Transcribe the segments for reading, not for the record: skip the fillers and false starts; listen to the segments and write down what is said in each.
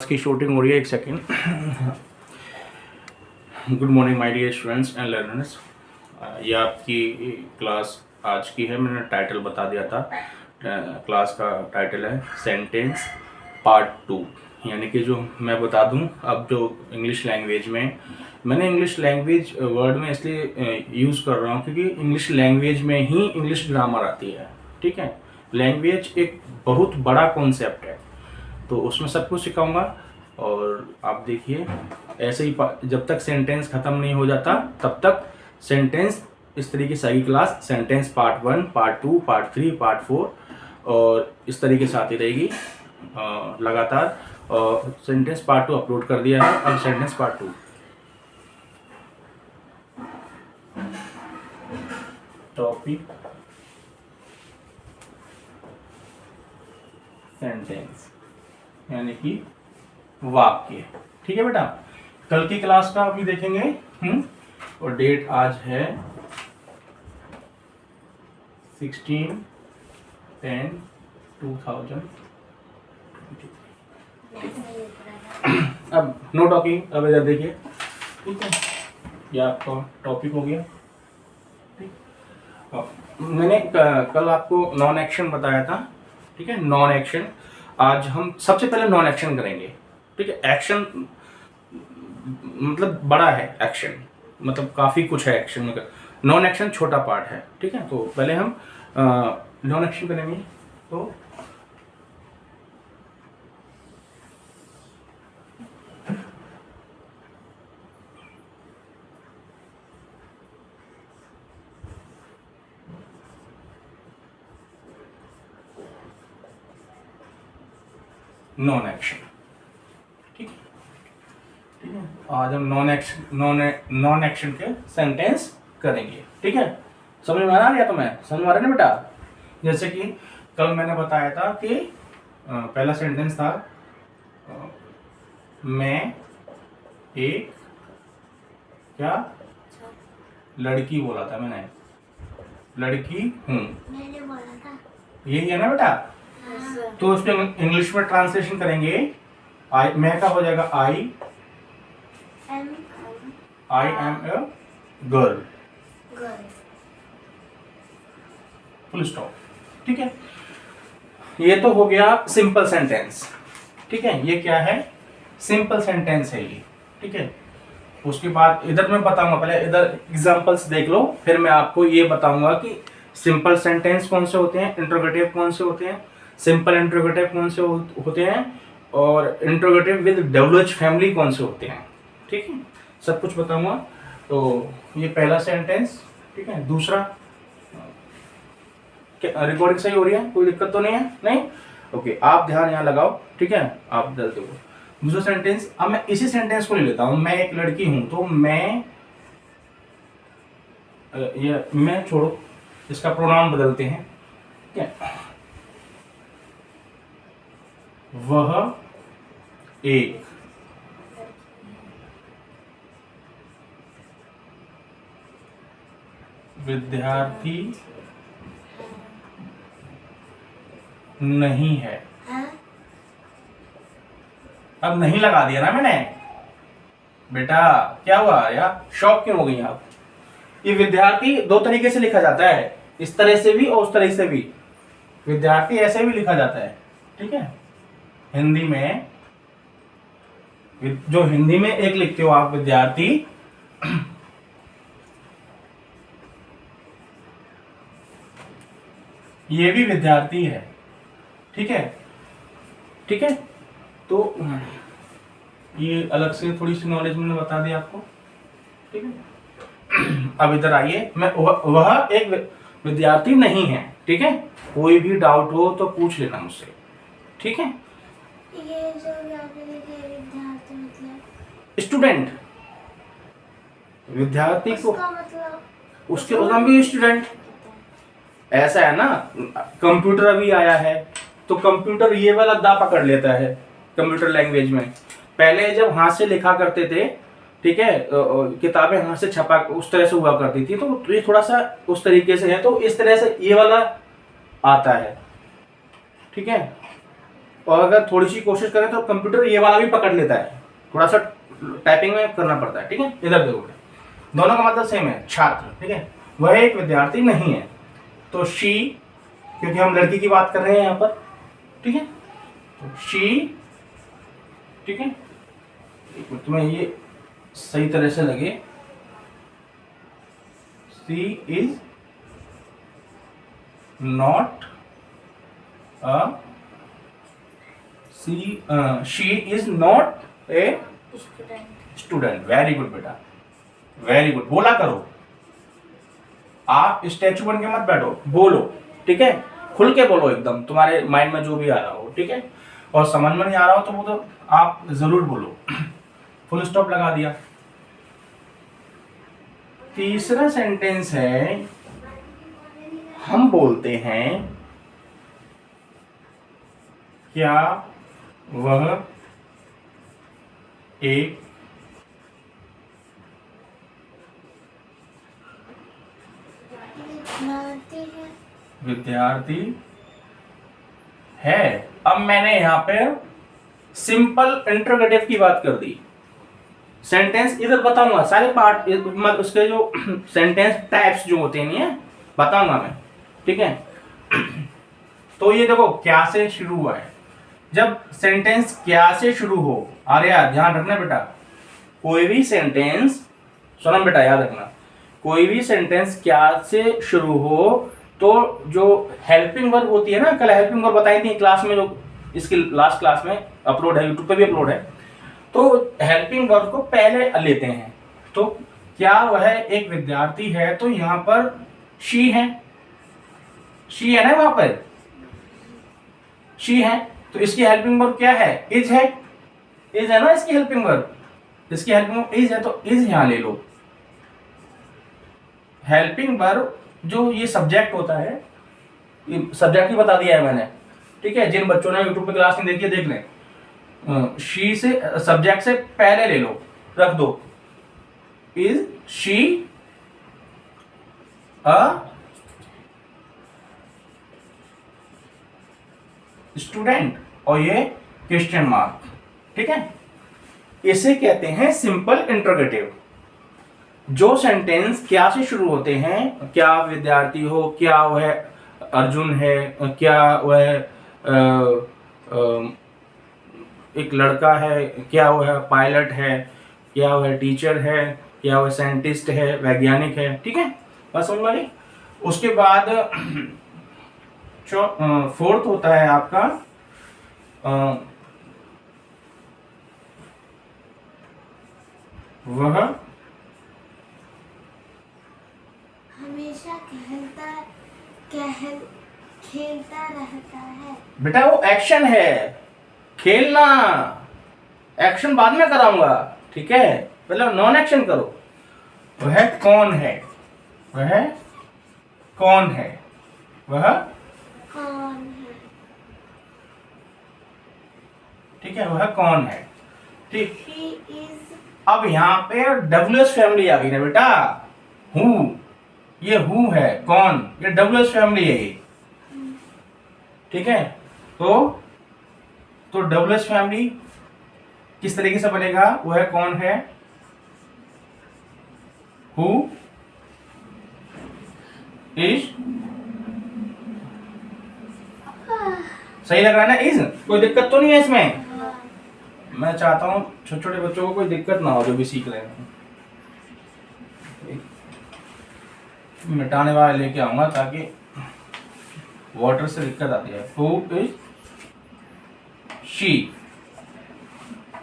की शूटिंग हो रही है। एक second. Good morning my dear students and learners. ये आपकी क्लास आज की है। मैंने टाइटल बता दिया था। क्लास का टाइटल है सेंटेंस पार्ट 2। यानी कि जो मैं बता दूं, अब जो इंग्लिश लैंग्वेज में मैंने इंग्लिश लैंग्वेज वर्ड में इसलिए यूज़ कर रहा हूँ क्योंकि इंग्लिश लैंग्वेज में ही इंग्लिश ग्रामर आती है। ठीक है, लैंग्वेज एक बहुत बड़ा कॉन्सेप्ट है, तो उसमें सब कुछ सिखाऊंगा। और आप देखिए, ऐसे ही जब तक सेंटेंस ख़त्म नहीं हो जाता तब तक सेंटेंस इस तरीके से आएगी class. Sentence part 1, part 2, part 3, part 4 और इस तरीके से आती रहेगी लगातार। सेंटेंस पार्ट 2 अपलोड कर दिया है। अब सेंटेंस पार्ट 2 टॉपिक सेंटेंस यानी कि वाक्य। ठीक है बेटा, कल की क्लास का अभी देखेंगे। और डेट आज है 16/10/2020। अब नो टॉकिंग, अब इधर देखिए। ठीक है, यह आपका टॉपिक हो गया। ठीक, मैंने कल आपको नॉन एक्शन बताया था। ठीक है, नॉन एक्शन। आज हम सबसे पहले नॉन एक्शन करेंगे। ठीक है, एक्शन मतलब बड़ा है, एक्शन मतलब काफ़ी कुछ है एक्शन में। नॉन एक्शन छोटा पार्ट है। ठीक है, तो पहले हम नॉन एक्शन करेंगे। तो नॉन एक्शन। ठीक है, ठीक है, आज हम नॉन एक्शन के सेंटेंस करेंगे। ठीक है, समझ में आ रहा है तुम्हें? समझ में आ रहा है ना बेटा? जैसे कि कल मैंने बताया था कि पहला सेंटेंस था मैं एक क्या लड़की बोला था मैंने, लड़की हूँ, मैंने बोला था। यही है ना बेटा? हाँ। तो उसको इंग्लिश में ट्रांसलेशन करेंगे। आई मैं का हो जाएगा I am a girl, full stop. ठीक है, ये तो हो गया सिंपल सेंटेंस। ठीक है, ये क्या है? सिंपल सेंटेंस है ये। ठीक है, उसके बाद इधर मैं बताऊंगा, पहले इधर एग्जांपल्स देख लो, फिर मैं आपको ये बताऊंगा कि सिंपल सेंटेंस कौन से होते हैं, इंट्रोगेटिव कौन से होते हैं, सिंपल इंट्रोगेटिव कौन से होते हैं, और इंट्रोगेटिव विद डब्ल्यूएच फैमिली कौन से होते हैं। ठीक है, सब कुछ बताऊंगा। तो ये पहला सेंटेंस। ठीक है, दूसरा रिकॉर्डिंग सही हो रही है? कोई दिक्कत तो नहीं है? नहीं? ओके, आप ध्यान यहाँ लगाओ। ठीक है, आप इधर देखो। दूसरा सेंटेंस, अब मैं इसी सेंटेंस को ले लेता हूं। मैं एक लड़की हूं, तो मैं छोड़ो, इसका प्रोनाउन बदलते हैं। ठीक है, वह एक विद्यार्थी नहीं है। अब नहीं लगा दिया ना मैंने बेटा? क्या हुआ यार, शॉक क्यों हो गई आप? ये विद्यार्थी दो तरीके से लिखा जाता है, इस तरह से भी और उस तरह से भी। विद्यार्थी ऐसे भी लिखा जाता है। ठीक है, हिंदी में जो हिंदी में एक लिखते हो आप विद्यार्थी, ये भी विद्यार्थी है। ठीक है, ठीक है, तो ये अलग से थोड़ी सी नॉलेज मैंने बता दी आपको। ठीक है, अब इधर आइए। मैं वह एक विद्यार्थी नहीं है। ठीक है, कोई भी डाउट हो तो पूछ लेना मुझसे। ठीक है, ये जो आपने लिखे विद्यार्थी मतलब स्टूडेंट, विद्यार्थी को उसका मतलब उसके नाम भी स्टूडेंट। ऐसा है ना, कंप्यूटर अभी आया है तो कंप्यूटर ये वाला दा पकड़ लेता है कंप्यूटर लैंग्वेज में। पहले जब हाथ से लिखा करते थे, ठीक है, किताबें हाथ से छपा उस तरह से हुआ करती थी, तो ये थोड़ा सा उस तरीके से है, तो इस तरह से ये वाला आता है। ठीक है, और अगर थोड़ी सी कोशिश करें तो कंप्यूटर ये वाला भी पकड़ लेता है, थोड़ा सा टाइपिंग में करना पड़ता है। ठीक है, इधर देखो, दोनों का मतलब सेम है, छात्र। ठीक है, वह एक विद्यार्थी नहीं है, तो शी, क्योंकि हम लड़की की बात कर रहे हैं यहाँ पर। ठीक है, तो शी, ठीक है, तुम्हें ये सही तरह से लगे, she is not she is not a student. Student. Very good बेटा, वेरी गुड। बोला करो, आप स्टैचू बन के मत बैठो, बोलो। ठीक है, खुल के बोलो एकदम, तुम्हारे माइंड में जो भी आ रहा हो। ठीक है, और समझ में नहीं आ रहा हो तो वो तो आप जरूर बोलो। फुल स्टॉप लगा दिया। तीसरा सेंटेंस है, हम बोलते हैं क्या वह एक विद्यार्थी है। अब मैंने यहां पे सिंपल इंटरोगेटिव की बात कर दी। सेंटेंस इधर बताऊंगा, सारे पार्ट उसके जो सेंटेंस टाइप्स जो होते हैं बताऊंगा मैं। ठीक है, तो ये देखो क्या से शुरू हुआ है। जब सेंटेंस क्या से शुरू हो, अरे यार ध्यान रखना बेटा, कोई भी सेंटेंस, सुनो बेटा याद रखना, कोई भी सेंटेंस क्या से शुरू हो तो जो हेल्पिंग वर्ब होती है ना, कल हेल्पिंग वर्ब बताई थी क्लास में, जो इसकी लास्ट क्लास में अपलोड है, यूट्यूब पे भी अपलोड है, तो हेल्पिंग वर्ब को पहले लेते हैं। तो क्या वह एक विद्यार्थी है, तो यहां पर शी है, शी है ना, वहां पर शी है, तो इसकी हेल्पिंग वर्ब क्या है, इज है, इज है ना इसकी हेल्पिंग वर्ब, इसकी हेल्पिंग वर्ब इज है, तो इज यहां ले लो। हेल्पिंग वर्ब जो ये सब्जेक्ट होता है, ये सब्जेक्ट ही बता दिया है मैंने। ठीक है, जिन बच्चों ने यूट्यूब पे क्लास नहीं देखी है देख लें। शी से सब्जेक्ट से पहले ले लो, रख दो, इज शी अ स्टूडेंट, और ये क्वेश्चन मार्क। ठीक है, इसे कहते हैं सिंपल इंटरोगेटिव। जो सेंटेंस क्या से शुरू होते हैं, क्या विद्यार्थी हो, क्या वह अर्जुन है, क्या वह एक लड़का है, क्या वह पायलट है, क्या वह टीचर है, क्या वह साइंटिस्ट है, वैज्ञानिक है। ठीक है, बस समझ में आई। उसके बाद फोर्थ होता है आपका वह हमेशा खेलता रहता है। बेटा वो एक्शन है, खेलना एक्शन बाद में कराऊंगा। ठीक है, पहले नॉन एक्शन करो। वह कौन है, वह कौन है, वह कौन है। ठीक है, वह कौन है। ठीक, He is अब यहाँ पे डब्ल्यूएस फैमिली आ गई ना बेटा, हु, ये हु है, कौन, ये डब्ल्यूएस फैमिली है ये। ठीक है, तो डब्ल्यूएस फैमिली किस तरीके से बनेगा, वह कौन है, हु इज, सही लग रहा है ना, इज, कोई दिक्कत तो नहीं है इसमें। मैं चाहता हूँ छोटे छोटे बच्चों को कोई दिक्कत ना हो जो भी सीख रहे हैं। मिटाने वाला लेके आऊंगा ताकि वाटर से दिक्कत आती है। हु इज शी,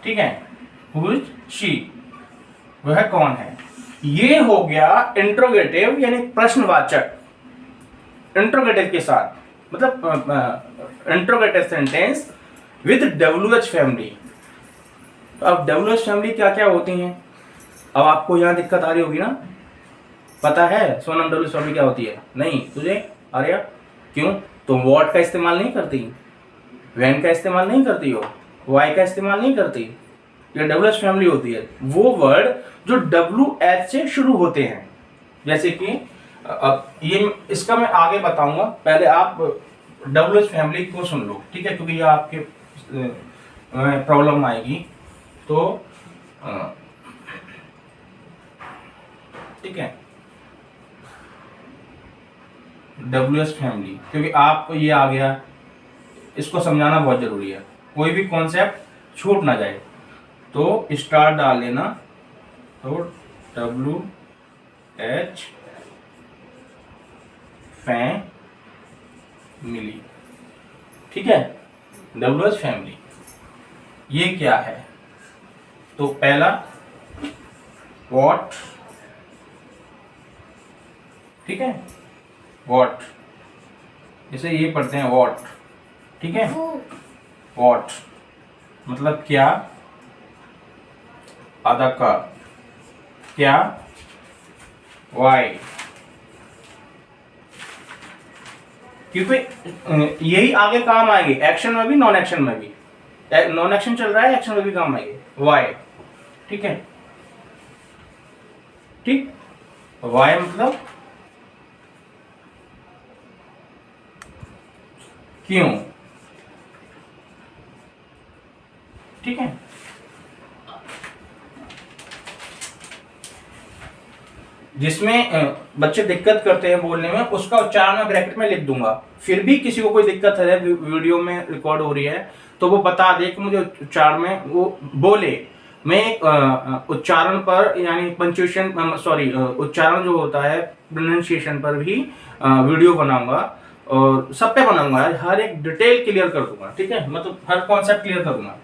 ठीक है, हु इज शी, वह कौन है। ये हो गया इंट्रोगेटिव यानी प्रश्नवाचक। इंट्रोगेटिव के साथ मतलब interrogative sentence with WH family. अब डब्ल्यूएच फैमिली क्या क्या होती हैं, अब आपको यहाँ दिक्कत आ रही होगी ना, पता है सोनम डब्ल्यूएच फैमिली क्या होती है, नहीं तुझे आर्या, क्यों, तुम वॉट का इस्तेमाल नहीं करती, वैन का इस्तेमाल नहीं करती हो, वाई का इस्तेमाल नहीं करती, ये डब्ल्यूएच फैमिली होती है। वो वर्ड जो डब्ल्यूएच से शुरू होते हैं, जैसे कि अब ये इसका मैं आगे बताऊंगा, पहले आप डब्ल्यूएच फैमिली को सुन लो। ठीक है, क्योंकि ये आपके प्रॉब्लम आएगी। तो ठीक है, WH फैमिली, क्योंकि आपको ये आ गया, इसको समझाना बहुत जरूरी है, कोई भी कॉन्सेप्ट छूट ना जाए। तो स्टार डाल लेना, तो WH फैमिली, ठीक है, WH फैमिली ये क्या है? तो पहला व्हाट, ठीक है, व्हाट, जैसे ये पढ़ते हैं व्हाट, ठीक है, वो, व्हाट मतलब क्या, आधा का, क्या, वाई, क्योंकि यही आगे काम आएंगे, एक्शन में भी नॉन एक्शन में भी। नॉन एक्शन चल रहा है, एक्शन में भी काम आएंगे, वाई, ठीक है, ठीक, वाई मतलब क्यों, ठीक है। जिसमें बच्चे दिक्कत करते हैं बोलने में, उसका उच्चारण मैं ब्रैकेट में लिख दूंगा। फिर भी किसी को कोई दिक्कत है, वीडियो में रिकॉर्ड हो रही है, तो वो बता दे कि मुझे उच्चारण में वो बोले। मैं एक उच्चारण पर यानी पंक्चुएशन, सॉरी, उच्चारण जो होता है प्रोनाउंसिएशन पर भी वीडियो बनाऊंगा, और सब पे बनाऊंगा, हर एक डिटेल क्लियर कर दूंगा, ठीक है, मतलब हर कॉन्सेप्ट क्लियर कर दूंगा।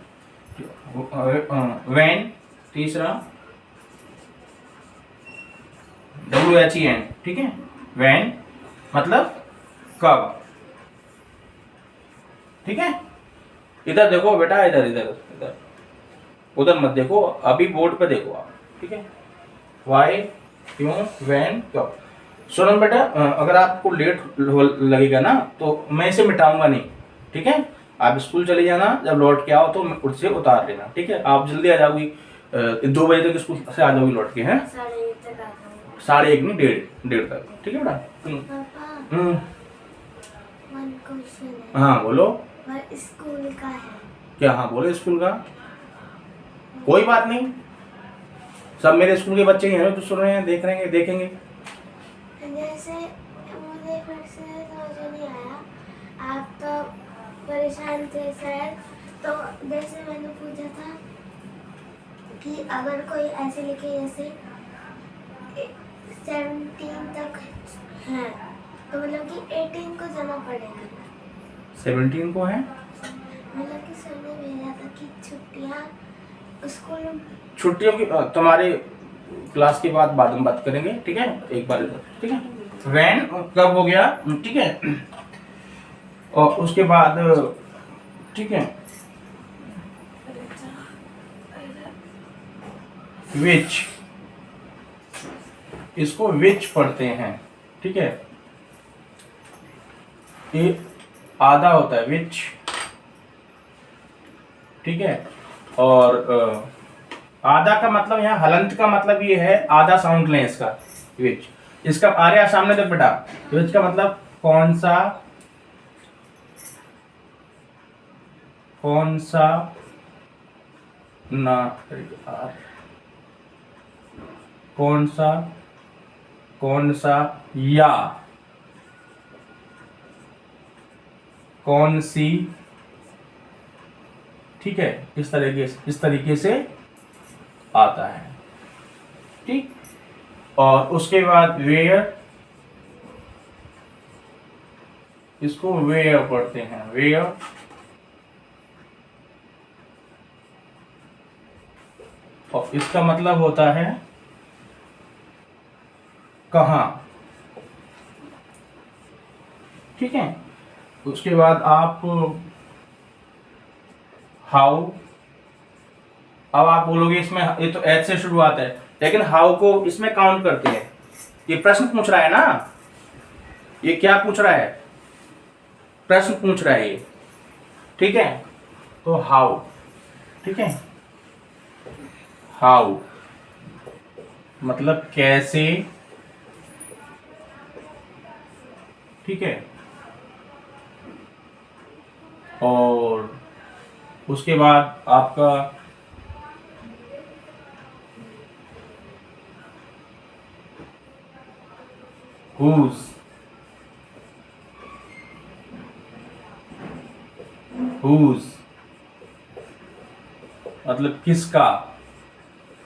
व्हेन, तीसरा WHEN, ठीक है, व्हेन मतलब कब, ठीक है। इधर देखो बेटा, इधर इधर इधर, उधर मत देखो, अभी बोर्ड पे देखो आप, ठीक है। वाई, क्यों, व्हेन, कब। सुनो बेटा, अगर आपको लेट लगेगा ना, तो मैं इसे मिटाऊंगा नहीं, ठीक है। आप स्कूल चले जाना, जब लौट के आओ तो उससे उतार लेना, ठीक है। आप जल्दी आ जाओगी, 2 बजे तक स्कूल से आ जाओगी लौट के, हैं 1:30 तक आता हूँ। 1:30 नहीं, 1:30 तक, ठीक है बेटा। पापा, हम्म, वन क्वेश्चन है। हाँ बोलो। वह स्कूल का है। क्या, हाँ बोलो, स्कूल का कोई बात नहीं, सब मेरे स्कूल के बच्चे ही हैं जो सुन रहे हैं, देख रहे हैं, देखेंगे। जैसे मुझे फिर से समझ नहीं आया, आप तो परेशान थे शायद, तो जैसे मैंने पूछा था कि अगर कोई ऐसे लिखे जैसे 17 तक है, तो मतलब कि 18 को जमा पड़ेगा। 17 को है, मतलब कि सर ने भेजा था कि छुट्टियाँ स्कूल में। छुट्टियों की तुम्हारे क्लास के बाद में बात करेंगे, ठीक है, एक बार इधर, ठीक है। व्हेन कब हो गया, ठीक है, और उसके बाद, ठीक है, विच, इसको विच पढ़ते हैं, ठीक है, ये आधा होता है विच, ठीक है। और आधा का मतलब, यहाँ हलंत का मतलब ये है, आधा साउंड लें इसका, विच, इसका आर्या सामने तक बेटा, विच का मतलब कौन सा, कौन सा, ना, कौन सा, कौन सा, या कौन सी, ठीक है, इस तरीके से आता है, ठीक। और उसके बाद वेयर, इसको वेयर पढ़ते हैं, वेयर, और इसका मतलब होता है कहाँ, ठीक है। उसके बाद आप हाउ, अब आप बोलोगे इसमें, ये तो एच से शुरुआत है, लेकिन हाउ को इसमें काउंट करते हैं। ये प्रश्न पूछ रहा है ना, ये क्या पूछ रहा है, प्रश्न पूछ रहा है ये, ठीक है। तो हाउ, ठीक है, हाउ मतलब कैसे, ठीक है। और उसके बाद आपका whose, whose मतलब किसका।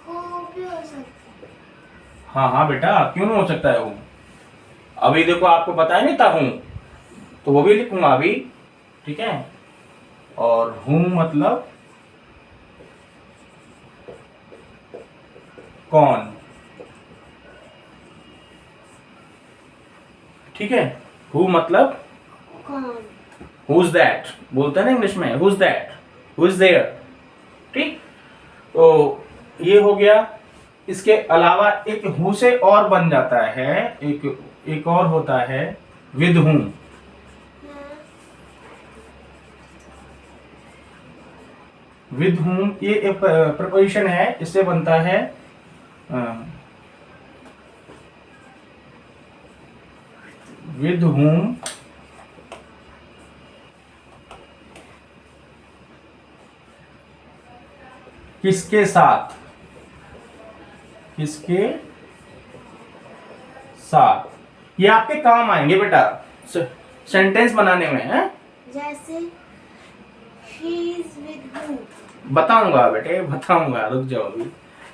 हो भी हो सकता है। हाँ हाँ बेटा, क्यों नहीं हो सकता है हूँ। अभी देखो आपको बताया नहीं था हूँ, तो वो भी लिखूंगा अभी, ठीक है। और हूँ मतलब कौन, ठीक है। हु मतलब कौन। हुज दैट बोलते हैं ना इंग्लिश में, हुज दैट, हुज देयर, ठीक। तो ये हो गया। इसके अलावा एक हु से और बन जाता है, एक और होता है विद हूम। हाँ, विद हूम ये एक प्रपोजिशन है, इससे बनता है विद हूम किसके साथ, किसके साथ। ये आपके काम आएंगे बेटा सेंटेंस बनाने में, है। जैसे he is with who। बताऊंगा बेटे, बताऊंगा, रुक जाओ अभी,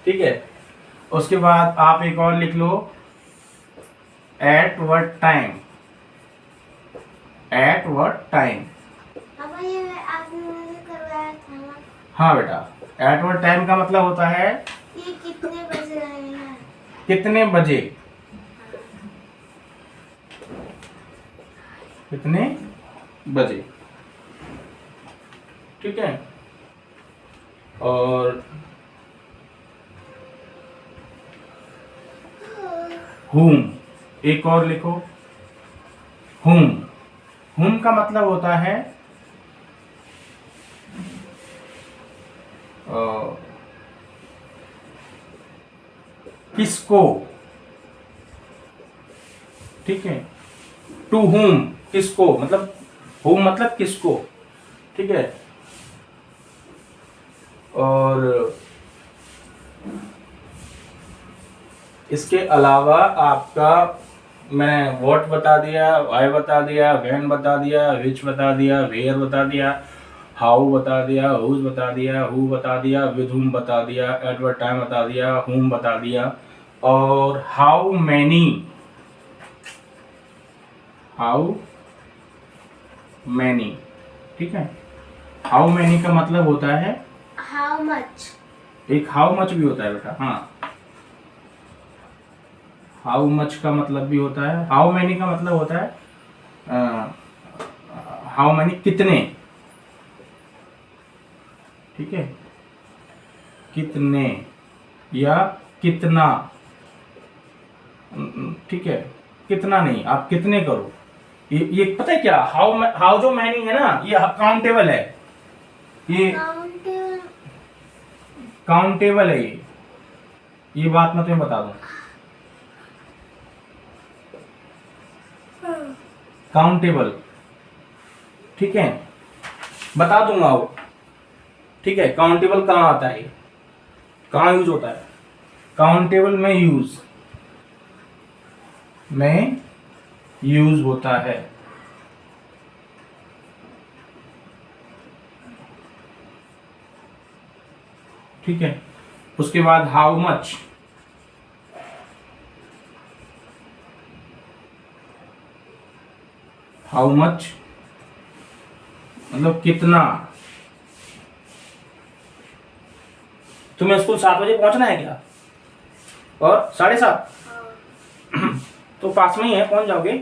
ठीक है। उसके बाद आप एक और लिख लो, at what time, at what time. अब ये आपने मुझे करवाया था ना, हाँ बेटा, एट व्हाट टाइम का मतलब होता है ये कितने बज रहे हैं। कितने बजे, कितने बजे, ठीक है। और whom, एक और लिखो whom, whom का मतलब होता है किसको, ठीक है। टू whom किसको, मतलब whom मतलब किसको, ठीक है। और इसके अलावा आपका मैंने व्हाट बता दिया, व्हाई बता दिया, व्हेन बता दिया, विच बता दिया, वेयर बता दिया, हाउ बता दिया, हुज बता दिया, हु बता दिया, विद हुम बता दिया, एट व्हाट टाइम बता दिया, हुम बता दिया, और हाउ मैनी, हाउ मैनी, ठीक है। हाउ मैनी का मतलब होता है हाउ मच। एक हाउ मच भी होता है बेटा, हाँ। हाउ मच का मतलब भी होता है, हाउ मैनी का मतलब होता है हाउ मैनी कितने, ठीक है। कितने या कितना, ठीक है। कितना नहीं, आप कितने करो। ये पता है क्या, हाउ जो मैनी है ना, ये काउंटेबल है, ये काउंटेबल। काउंटेबल है, ये बात मैं तुम्हें बता दूं, काउंटेबल, ठीक है। बता दूंगा वो, ठीक है। काउंटेबल कहाँ आता है, कहाँ यूज होता है, काउंटेबल में यूज होता है, ठीक है। उसके बाद हाउ मच, हाउ मच मतलब कितना। तुम्हें स्कूल 7 बजे पहुंचना है क्या, और 7:30, तो पास में ही है, पहुंच जाओगे,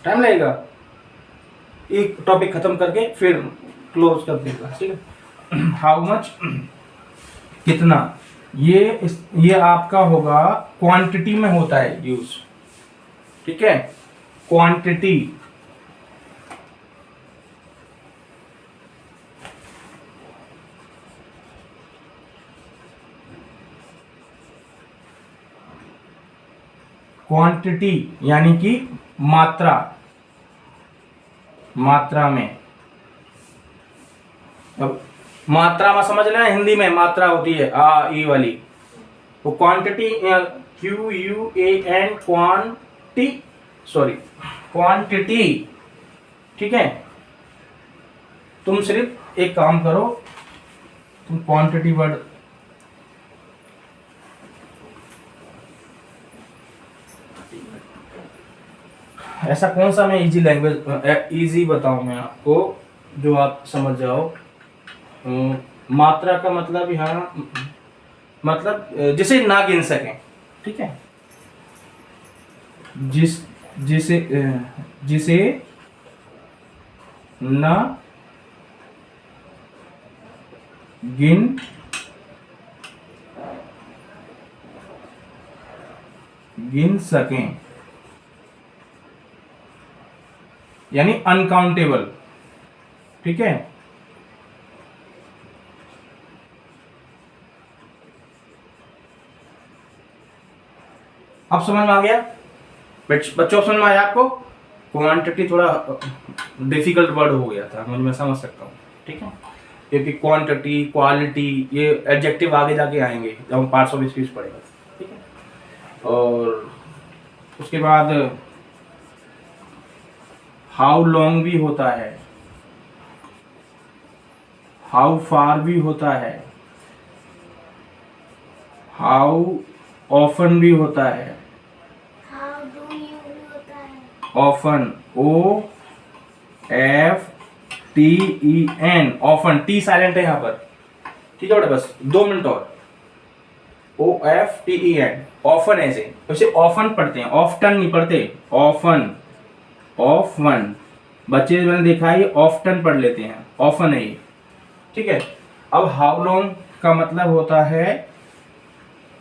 टाइम लगेगा। एक टॉपिक खत्म करके फिर क्लोज कर देगा, ठीक है। हाउ मच कितना, ये आपका होगा क्वांटिटी में होता है यूज, ठीक है। क्वांटिटी, क्वांटिटी यानी कि मात्रा, मात्रा में। अब मात्रा में समझ लेना, हिंदी में मात्रा होती है आ ई वाली, वो क्वांटिटी QUAN क्वांटिटी। ठीक है, तुम सिर्फ एक काम करो, तुम क्वांटिटी वर्ड ऐसा कौन सा मैं इजी लैंग्वेज इजी बताऊं मैं आपको जो आप समझ जाओ। मात्रा का मतलब यहाँ मतलब जिसे ना गिन सकें। ठीक है, जिसे ना गिन सकें, यानी अनकाउंटेबल। ठीक है, अब समझ में आ गया बच्चों, समझ में आया आपको? क्वांटिटी थोड़ा डिफिकल्ट वर्ड हो गया था, मैं समझ सकता हूँ। ठीक है, क्योंकि क्वांटिटी क्वालिटी ये एडजेक्टिव आगे जाके आएंगे जब हम पार्ट्स ऑफ स्पीच पढ़ेगा। ठीक है, और उसके बाद हाउ लॉन्ग भी होता है, हाउ फार भी होता है, हाउ ऑफन भी होता है, हाउ डू यू भी होता है, often OFTEN, often T silent है यहाँ पर। ठीक है बेटा, बस 2 मिनट और। OFTEN ऑफन, ऐसे वैसे ऑफन पढ़ते हैं, ऑफ्टन नहीं पढ़ते, ऑफन ऑफन। बच्चे मैंने देखा है ये ऑफ्टन पढ़ लेते हैं, ऑफन है ये। ठीक है, अब हाउ लॉन्ग का मतलब होता है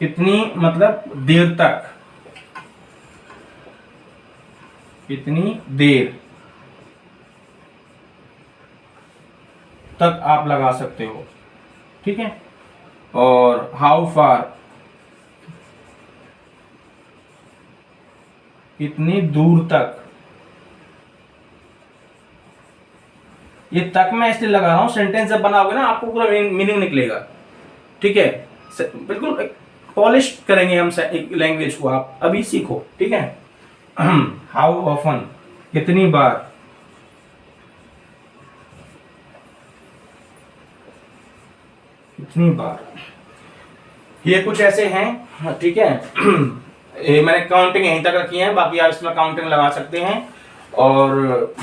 कितनी, मतलब देर तक, कितनी देर तक आप लगा सकते हो। ठीक है, और हाउ फार कितनी दूर तक। ये तक मैं इसलिए लगा रहा हूं, सेंटेंस जब बनाओगे ना आपको पूरा मीनिंग निकलेगा। ठीक है, बिल्कुल पॉलिश करेंगे हम लैंग्वेज को, आप अभी सीखो। ठीक है, हाउ ऑफन कितनी बार, कितनी बार, ये कुछ ऐसे हैं। ठीक है, ये मैंने काउंटिंग यहीं तक रखी है, बाकी आप इसमें काउंटिंग लगा सकते हैं। और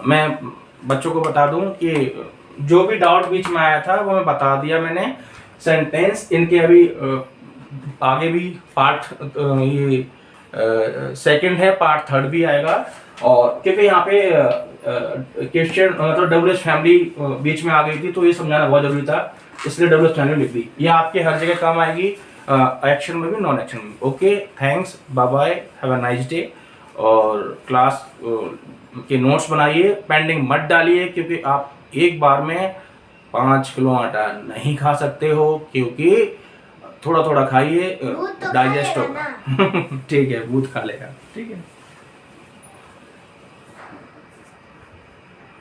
मैं बच्चों को बता दूं कि जो भी डाउट बीच में आया था वो मैं बता दिया मैंने। सेंटेंस इनके अभी आगे भी पार्ट ये सेकंड है, पार्ट थर्ड भी आएगा। और क्योंकि यहाँ पे क्वेश्चन मतलब डब्ल्यूएच फैमिली बीच में आ गई थी, तो ये समझाना बहुत जरूरी था, इसलिए डब्ल्यूएच फैमिली लिख दी। ये आपके हर जगह काम आएगी, एक्शन में भी नॉन एक्शन में। Okay, thanks, bye bye, have a nice day. और क्लास के नोट्स बनाइए, पेंडिंग मत डालिए, क्योंकि आप एक बार में 5 किलो आटा नहीं खा सकते हो, क्योंकि थोड़ा थोड़ा खाइए, दूध तो खा डाइजेस्ट लेगा होगा। ठीक है, दूध खा लेगा। ठीक है।